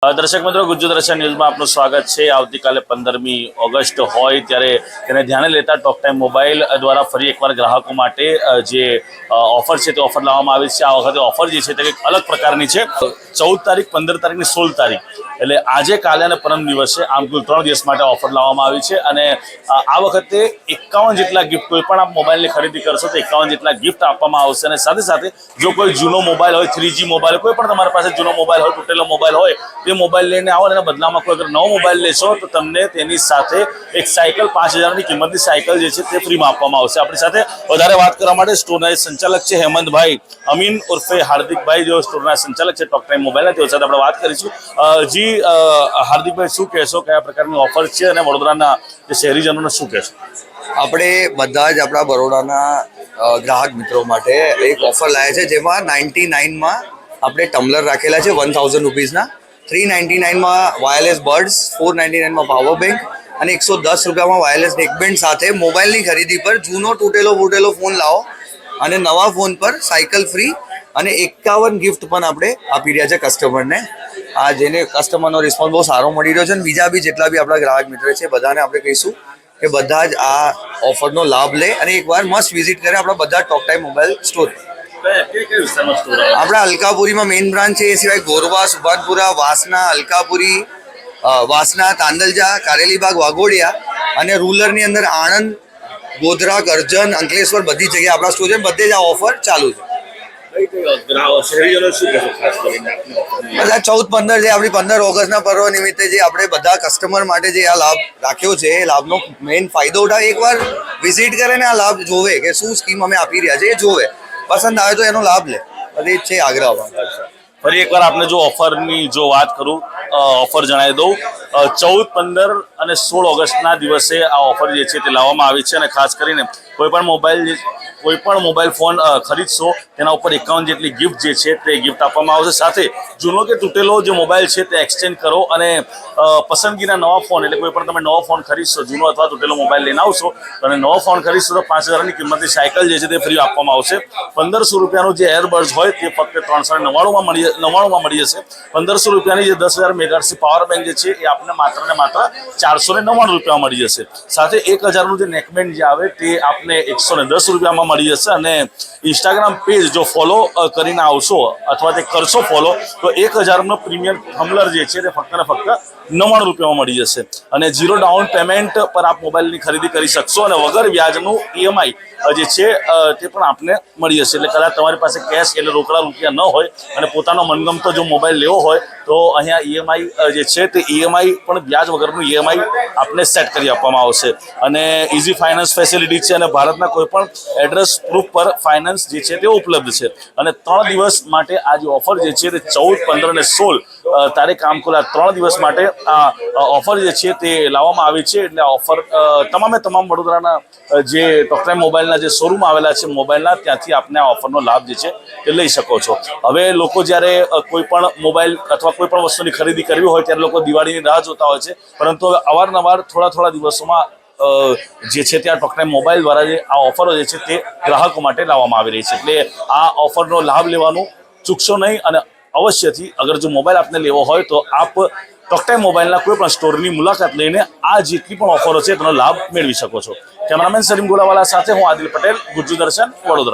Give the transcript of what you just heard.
દર્શક મિત્રો, ગુજરાત દર્શન ન્યૂઝમાં આપનું સ્વાગત છે। આવતીકાલે 15મી ઓગસ્ટ હોય ત્યારે તેને ધ્યાને લેતા ટોક ટાઈમ મોબાઈલ દ્વારા ફરી એકવાર ગ્રાહકો માટે જે ઓફર છે તે ઓફર લાવવામાં આવી છે। આ વખતે ઓફર જે છે તે કંઈક અલગ પ્રકારની છે। 14 તારીખ, 15 તારીખ અને 16 તારીખ એટલે આજે, કાલે અને પરમ દિવસે આમ કુલ 3 દિવસ માટે ઓફર લાવવામાં આવી છે। અને આ વખતે 51 જેટલા ગિફ્ટ, કોઈ પણ આપ મોબાઈલની ખરીદી કરશો તો 51 જેટલા ગિફ્ટ આપવામાં આવશે। અને સાથે સાથે જો કોઈ જૂનો મોબાઈલ હોય, 3G મોબાઈલ, કોઈ પણ તમારી પાસે જૂનો મોબાઈલ હોય, તૂટેલો મોબાઈલ હોય, તે મોબાઈલ લઈને આવો અને બદલામાં કોઈ અગર નવો મોબાઈલ લેશો તો તમને તેની સાથે એક સાયકલ, 5000ની કિંમતની સાયકલ જે છે તે ફ્રીમાં આપવામાં આવશે। આપણી સાથે વધારે વાત કરવા માટે સ્ટોરના સંચાલક છે હેમંતભાઈ અમીન ઉર્ફે હાર્દિકભાઈ, જો સ્ટોરના સંચાલક છે ટોક ટાઈમ મોબાઈલના, તેઓ સાથે આપણે વાત કરીશું। જી હાર્દિકભાઈ, શું કહેશો, કયા પ્રકારની ઓફર છે અને વડોદરાના જે શહેરીજનોને શું કહેશો? આપણે બધા જ આપણા બરોડાના ગ્રાહક મિત્રો માટે એક ઓફર લાવ્યા છે, જેમાં 99માં આપણે ટમ્બલર રાખેલા છે 1000 રૂપીઝના, 399માં વાયરલેસ બર્ડ્સ, 499માં પાવર બેંક અને 110 રૂપિયામાં વાયરલેસ નેકબેન્ડ સાથે મોબાઈલની ખરીદી પર જૂનો તૂટેલો ફોન લાવો અને નવા ફોન પર સાયકલ ફ્રી અને 51 ગિફ્ટ પણ આપણે આપી રહ્યા છે કસ્ટમરને। આ જેને કસ્ટમરનો રિસ્પોન્સ બહુ સારો મળી રહ્યો છે અને બીજા બી જેટલા બી આપણા ગ્રાહક મિત્રો છે બધાને આપણે કહીશું કે બધા જ આ ઓફરનો લાભ લે અને એકવાર મસ્ત વિઝિટ કરે આપણા બધા ટોક ટાઈમ મોબાઈલ સ્ટોર। આપણા અલકાપુરીમાં મેઇન બ્રાન્ચ છે, એ સિવાય ગોરવા, સુભાનપુરા, વાસના, અલકાપુરી, વાસના, તાંદલજા, કારેલીબાગ, વાઘોડિયા અને રૂરલની અંદર આણંદ, ગોધરા, કરજણ, અંકલેશ્વર બધી જગ્યાએ આપણા સ્ટોર છે। બધે જ આ ઓફર ચાલુ છે। બધા 14-15 જે આપણી 15 ઓગસ્ટના પર્વ નિમિત્તે જે આપણે બધા કસ્ટમર માટે જે આ લાભ રાખ્યો છે, એ લાભનો મેઇન ફાયદો ઉઠાવે, એકવાર વિઝિટ કરે ને આ લાભ જોવે કે શું સ્કીમ અમે આપી રહ્યા છે, એ જોવે, પસંદ આવે તો એનો લાભ લે, બધી જ છે આગ્રહ। ફરી એકવાર આપને જો ઓફરની જો વાત કરું, ઓફર જણાવી દઉં, 14, 15 અને 16 ઓગસ્ટના દિવસે આ ઓફર જે છે તે લાવવામાં આવી છે। અને ખાસ કરીને કોઈ પણ મોબાઈલ ફોન ખરીદશો તેના ઉપર 51 જેટલી ગિફ્ટ જે છે તે ગિફ્ટ આપવામાં આવશે। સાથે જૂનો કે તૂટેલો જે મોબાઈલ છે તે એક્સચેન્જ કરો અને પસંદગીના નવા ફોન, એટલે કોઈ પણ તમે નવો ફોન ખરીદશો, જૂનો અથવા તૂટેલો મોબાઈલ લઈને આવશો અને નવો ફોન ખરીદશો તો 5000ની કિંમતની સાયકલ જે છે તે ફ્રી આપવામાં આવશે। 1500 રૂપિયાનું જે એરબડ્સ હોય તે ફક્ત 399માં મળી જશે। 1500 રૂપિયાની જે 10,000 મેગાહર્ટ્ઝની પાવર બેંક જે છે એ આપને માત્ર ને માત્ર 499 રૂપિયામાં મળી જશે। સાથે 1000નું જે નેકબેન્ડ જે આવે તે આપને 110 રૂપિયામાં મળી જશે। અને ઇન્સ્ટાગ્રામ પેજ જો ફોલો કરીને આવશો અથવા તે કરશો ફોલો તો 1000નો પ્રીમિયમ ટમ્બલર જે છે તે ફક્ત ને ફક્ત 99 રૂપિયામાં મળી જશે। અને 0 ડાઉન પેમેન્ટ પર આપ મોબાઈલની ખરીદી કરી શકશો અને વગર વ્યાજનું EMI જે છે તે પણ આપને મળી જશે। એટલે કદાચ તમારી પાસે કેશ એટલે રોકડા રૂપિયા ન હોય અને પોતાનો મનગમતો જો મોબાઈલ લેવો હોય તો અહીંયા EMI જે છે તે EMI પણ વ્યાજ વગરનું EMI આપને સેટ કરી આપવામાં આવશે। અને ઇઝી ફાઇનાન્સ ફેસિલિટી છે અને ભારતના કોઈ પણ એડ્રેસ પ્રૂફ પર ફાઇનાન્સ જે છે તે ઉપલબ્ધ છે। અને 3 દિવસ માટે આ જે ઓફર જે છે તે 14, 15 અને 16 તારીખ આમ કુલ 3 દિવસ માટે આ ઓફર જે છે તે લાવવામાં આવી છે। એટલે આ ઓફર તમામ વડોદરાના જે ટોક ટાઈમ મોબાઈલના જે શોરૂમ આવેલા છે મોબાઈલના, ત્યાંથી આપને આ ઓફરનો લાભ જે છે તે લઈ શકો છો। હવે લોકો જ્યારે કોઈ પણ મોબાઈલ અથવા કોઈ પણ વસ્તુની ખરીદી કરવી હોય ત્યારે લોકો દિવાળીની રાહ જોતા હોય છે, પરંતુ હવે અવારનવાર થોડા દિવસોમાં જે છે ત્યાં ટોક ટાઈમ મોબાઈલ દ્વારા જે આ ઓફરો જે છે તે ગ્રાહકો માટે લાવવામાં આવી રહી છે। એટલે આ ઓફરનો લાભ લેવાનું ચૂકશો નહીં અને અવશ્યથી અગર જો મોબાઈલ આપને લેવો હોય તો આપ ટોક ટાઈમ મોબાઈલના કોઈ પણ સ્ટોરની મુલાકાત લઈને આ જેટલી પણ ઓફરો છે તેનો લાભ મેળવી શકો છો। કેમેરામેન સલીમ ગોલાવાલા સાથે હું આદિલ પટેલ, ગુજ્જુ દર્શન, વડોદરા।